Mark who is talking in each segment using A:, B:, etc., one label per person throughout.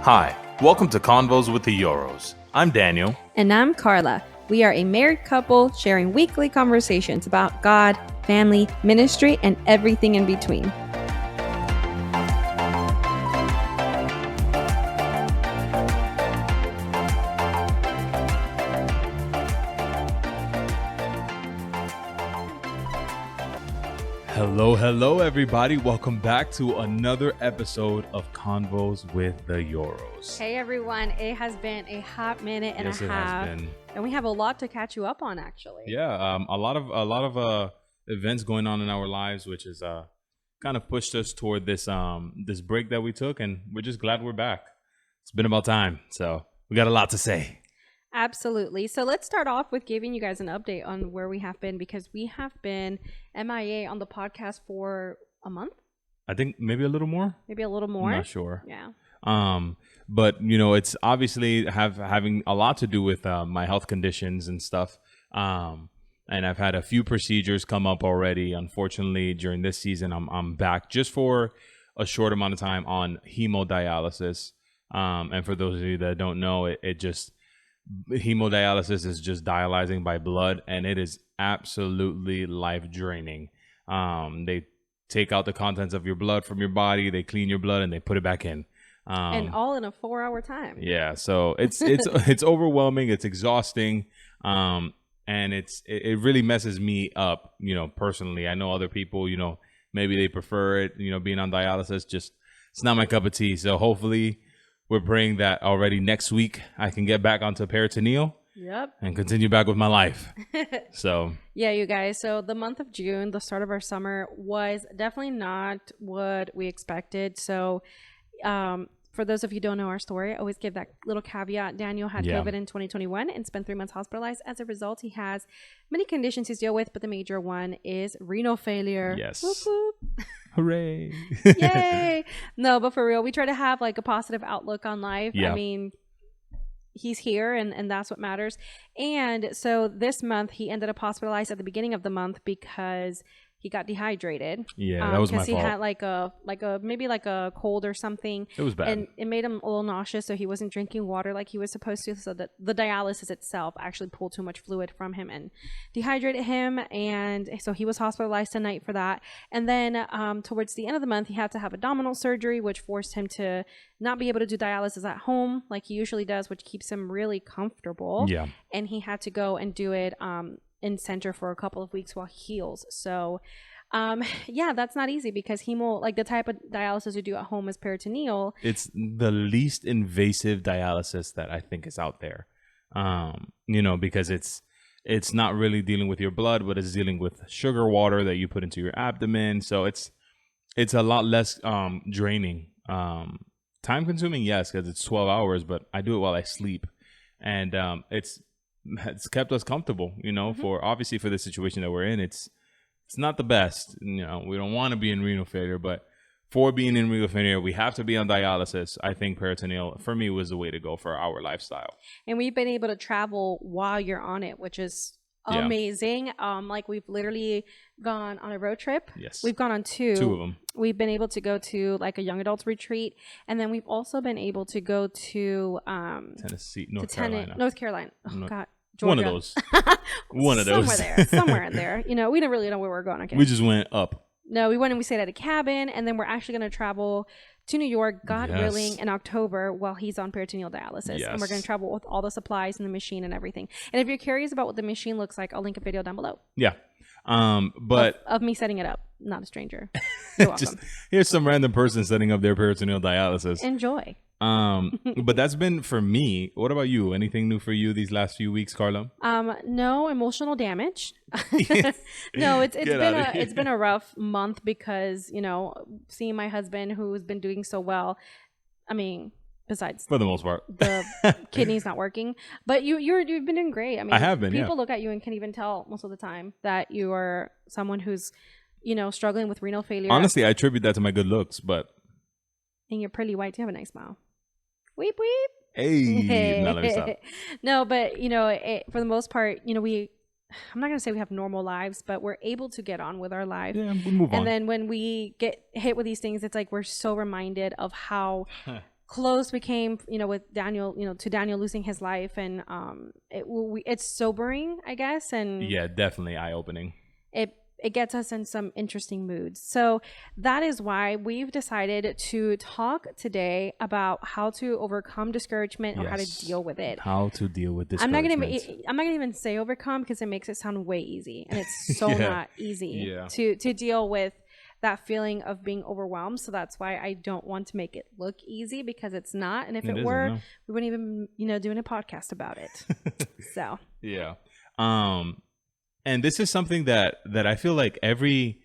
A: Hi, welcome to Convos with the Euros. I'm Daniel.
B: And I'm Carla. We are a married couple sharing weekly conversations about God, family, ministry, and everything in between.
A: Hello, everybody. Welcome back to another episode of Convos with the Euros.
B: Hey, everyone. It has been a hot minute and a half.
A: Yes, it has been.
B: And we have a lot to catch you up on, actually.
A: Yeah, a lot of events going on in our lives, which has kind of pushed us toward this break that we took, and we're just glad we're back. It's been about time, so we got a lot to say.
B: Absolutely. So let's start off with giving you guys an update on where we have been, because we have been MIA on the podcast for a month.
A: I think maybe a little more.
B: Maybe a little more.
A: I'm not sure.
B: Yeah.
A: But you know, it's obviously having a lot to do with my health conditions and stuff. And I've had a few procedures come up already. Unfortunately, during this season, I'm back just for a short amount of time on hemodialysis. And for those of you that don't know, hemodialysis is just dialyzing by blood, and it is absolutely life draining. They take out the contents of your blood from your body, they clean your blood, and they put it back in.
B: And all in a 4-hour time.
A: Yeah, so it's overwhelming, it's exhausting, and it really messes me up, you know, personally. I know other people, you know, maybe they prefer it, you know, being on dialysis. Just it's not my cup of tea. So hopefully we're praying that already next week I can get back onto peritoneal.
B: Yep.
A: And continue back with my life. So
B: yeah, you guys. So the month of June, the start of our summer, was definitely not what we expected. So for those of you who don't know our story, I always give that little caveat. Daniel had COVID in 2021 and spent 3 months hospitalized. As a result, he has many conditions he's dealt with, but the major one is renal failure.
A: Yes.
B: Whoop, whoop.
A: Hooray.
B: Yay. No, but for real, we try to have like a positive outlook on life.
A: Yeah.
B: I mean, he's here and that's what matters. And so this month he ended up hospitalized at the beginning of the month because he got dehydrated.
A: Yeah, that was my fault.
B: Because he had like a cold or something.
A: It was bad.
B: And it made him a little nauseous, so he wasn't drinking water like he was supposed to. So that the dialysis itself actually pulled too much fluid from him and dehydrated him. And so he was hospitalized tonight for that. And then towards the end of the month, he had to have abdominal surgery, which forced him to not be able to do dialysis at home like he usually does, which keeps him really comfortable.
A: Yeah.
B: And he had to go and do it in center for a couple of weeks while he heals. So yeah, that's not easy because like the type of dialysis you do at home is peritoneal.
A: It's the least invasive dialysis that I think is out there. You know, because it's not really dealing with your blood, but it's dealing with sugar water that you put into your abdomen. So it's a lot less draining. Time consuming, yes, because it's 12 hours, but I do it while I sleep. And it's kept us comfortable, you know, for the situation that we're in. It's not the best, you know, we don't want to be in renal failure, but for being in renal failure, we have to be on dialysis. I think peritoneal for me was the way to go for our lifestyle.
B: And we've been able to travel while you're on it, which is amazing. Like we've literally gone on a road trip.
A: Yes.
B: We've gone on two
A: of them.
B: We've been able to go to like a young adults retreat, and then we've also been able to go to North Carolina. Oh God. Georgia.
A: One of those.
B: Somewhere in there. You know, we didn't really know where we were going. Okay.
A: We just went up.
B: No, we went and we stayed at a cabin, and then we're actually going to travel to New York, God willing, in October while he's on peritoneal dialysis.
A: Yes.
B: And we're going to travel with all the supplies and the machine and everything. And if you're curious about what the machine looks like, I'll link a video down below.
A: Yeah. But
B: of me setting it up, not a stranger. You're welcome.
A: Just here's some random person setting up their peritoneal dialysis.
B: Enjoy.
A: But that's been for me. What about you? Anything new for you these last few weeks, Carla?
B: No emotional damage. No, it's been a rough month because, you know, seeing my husband who's been doing so well. I mean, besides
A: for the most part,
B: the kidney's not working, but you've been doing great. I mean,
A: I have been.
B: People look at you and can even tell most of the time that you are someone who's, you know, struggling with renal failure.
A: Honestly, I attribute that to my good looks, but
B: and you're pretty white. You have a nice smile. Weep weep.
A: Hey, no, let me stop.
B: No, but you know, for the most part, you know, I'm not going to say we have normal lives, but we're able to get on with our life.
A: Yeah, we move on.
B: And then when we get hit with these things, it's like we're so reminded of how close we came, with Daniel, to Daniel losing his life, and it's sobering, I guess, and
A: Yeah, definitely eye-opening.
B: It gets us in some interesting moods. So that is why we've decided to talk today about how to overcome discouragement or how to deal with it.
A: How to deal with discouragement.
B: I'm not gonna even say overcome, because it makes it sound way easy, and it's so not easy to deal with that feeling of being overwhelmed. So that's why I don't want to make it look easy, because it's not. And if it were, no. We wouldn't even doing a podcast about it. So
A: yeah. And this is something that I feel like every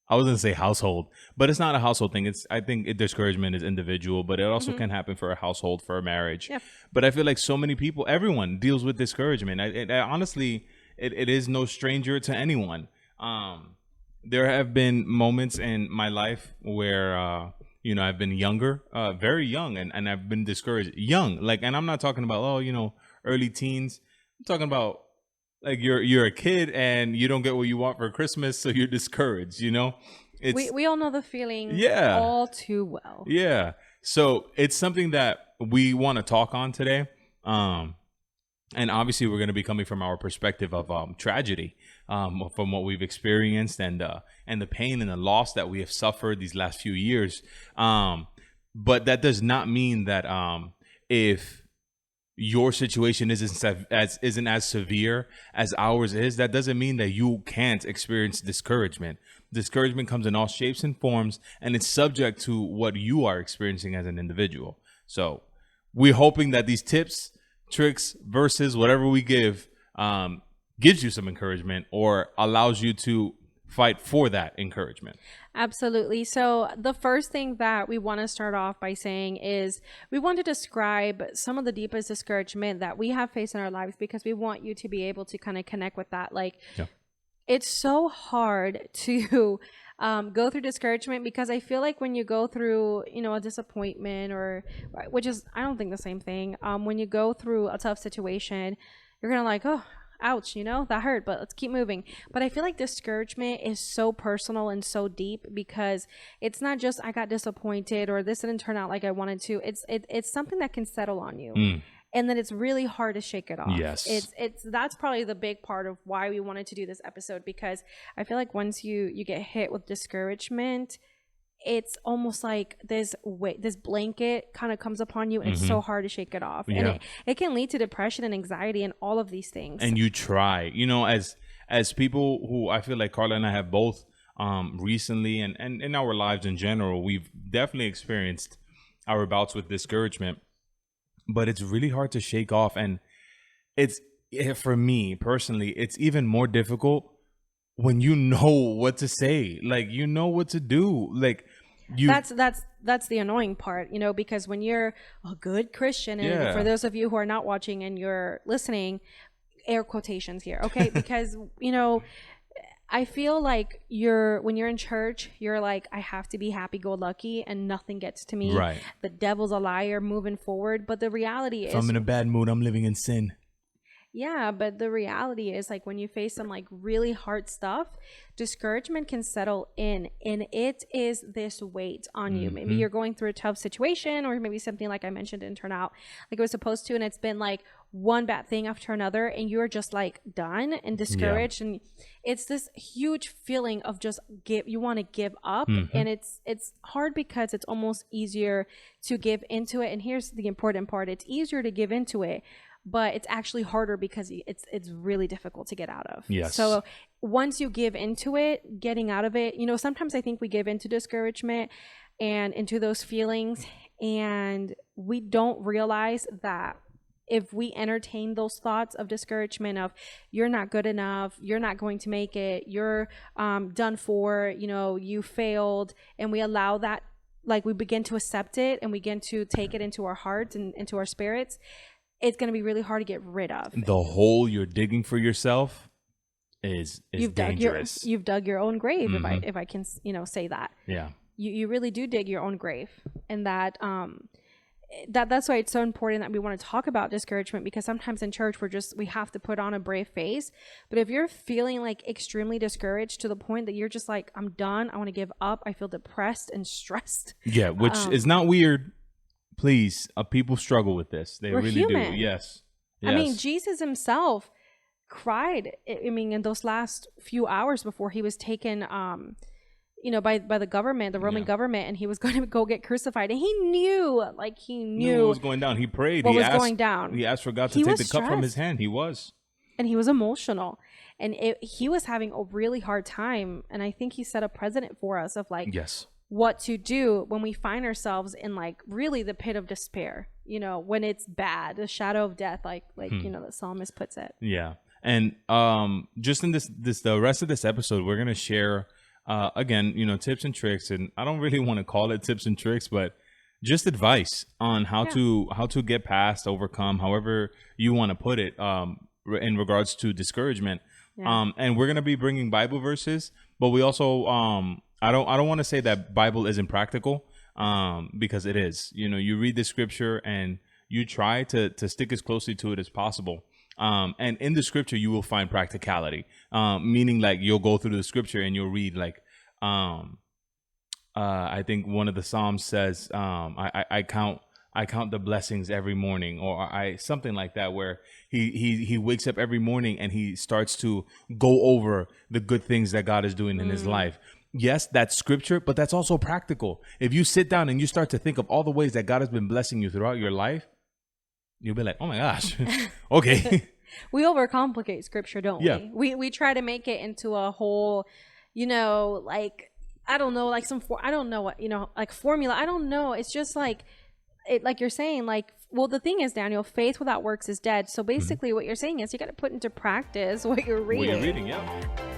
A: I was going to say household, but it's not a household thing. I think discouragement is individual, but it also can happen for a household, for a marriage. Yeah. But I feel like so many people, everyone deals with discouragement. Honestly, it is no stranger to anyone. There have been moments in my life where, I've been younger, very young, and I've been discouraged young. And I'm not talking about, early teens. I'm talking about like you're a kid and you don't get what you want for Christmas, so you're discouraged.
B: We all know the feeling all too well.
A: Yeah. So it's something that we want to talk on today. And obviously we're going to be coming from our perspective of tragedy, from what we've experienced and the pain and the loss that we have suffered these last few years. But that does not mean that if your situation isn't as severe as ours is, that doesn't mean that you can't experience discouragement. Discouragement comes in all shapes and forms, and it's subject to what you are experiencing as an individual. So we're hoping that these tips, tricks, verses, whatever we give, gives you some encouragement or allows you to fight for that encouragement.
B: Absolutely. So the first thing that we want to start off by saying is we want to describe some of the deepest discouragement that we have faced in our lives, because we want you to be able to kind of connect with that. It's so hard to go through discouragement, because I feel like when you go through, a disappointment, which is, I don't think the same thing. When you go through a tough situation, you're going to like, oh, ouch, that hurt, but let's keep moving. But I feel like discouragement is so personal and so deep, because it's not just I got disappointed or this didn't turn out like I wanted to. It's something that can settle on you. And then it's really hard to shake it off.
A: Yes.
B: That's probably the big part of why we wanted to do this episode, because I feel like once you get hit with discouragement, it's almost like this blanket kind of comes upon you, and it's so hard to shake it off. And it can lead to depression and anxiety and all of these things.
A: And you try, as people who I feel like Carla and I have both recently and in our lives in general, we've definitely experienced our bouts with discouragement, but it's really hard to shake off. And for me personally, it's even more difficult when you know what to say, what to do,
B: that's the annoying part, because when you're a good Christian, and for those of you who are not watching and you're listening, air quotations here, okay? Because I feel like when you're in church, you're like, I have to be happy-go-lucky and nothing gets to me.
A: Right.
B: The devil's a liar, moving forward. But the reality is,
A: if I'm in a bad mood, I'm living in sin.
B: Yeah, but the reality is, when you face some really hard stuff, discouragement can settle in, and it is this weight on you. Maybe you're going through a tough situation, or maybe something like I mentioned didn't turn out like it was supposed to, and it's been one bad thing after another, and you're just done and discouraged, and it's this huge feeling of just you want to give up, and it's hard because it's almost easier to give into it. And here's the important part: it's easier to give into it, but it's actually harder because it's really difficult to get out of.
A: Yes.
B: So once you give into it, getting out of it, sometimes I think we give into discouragement and into those feelings, and we don't realize that if we entertain those thoughts of discouragement of you're not good enough, you're not going to make it, you're done for, you failed, and we allow that, we begin to accept it and we begin to take it into our hearts and into our spirits, it's going to be really hard to get rid of.
A: The hole you're digging for yourself is dangerous.
B: You've dug your own grave, if I can, say that.
A: Yeah.
B: You really do dig your own grave, and that that's why it's so important that we want to talk about discouragement, because sometimes in church we have to put on a brave face. But if you're feeling like extremely discouraged to the point that you're just like, I'm done, I want to give up, I feel depressed and stressed.
A: Yeah, which is not weird. Please, people struggle with this. They really
B: human.
A: do. Yes.
B: I mean, Jesus himself cried, I mean, in those last few hours before he was taken by the government, the Roman government, and he was going to go get crucified. And he knew what
A: was going down. He prayed.
B: What was going down.
A: He asked for God to take the cup from his hand. He was.
B: And he was emotional. And he was having a really hard time. And I think he set a precedent for us of like,
A: yes,
B: what to do when we find ourselves in like really the pit of despair, when it's bad, the shadow of death, like the psalmist puts it.
A: Yeah. And just in the rest of this episode, we're going to share again, tips and tricks, and I don't really want to call it tips and tricks, but just advice on how to get past, overcome, however you want to put it, in regards to discouragement. Yeah. And we're going to be bringing Bible verses, but we also, I don't want to say that Bible isn't practical, because it is. You read the scripture and you try to stick as closely to it as possible. And in the scripture, you will find practicality, meaning like you'll go through the scripture and you'll read like, I think one of the Psalms says, I count the blessings every morning, or something like that, where he wakes up every morning and he starts to go over the good things that God is doing in his life. Yes, that's scripture, but that's also practical. If you sit down and you start to think of all the ways that God has been blessing you throughout your life, you'll be like, oh my gosh, okay.
B: We overcomplicate scripture, don't we? We try to make it into a whole, like, I don't know, like I don't know what, like formula. I don't know. It's just like, like you're saying, like, well, the thing is, Daniel, faith without works is dead. So basically what you're saying is you got to put into practice what you're reading.
A: Yeah.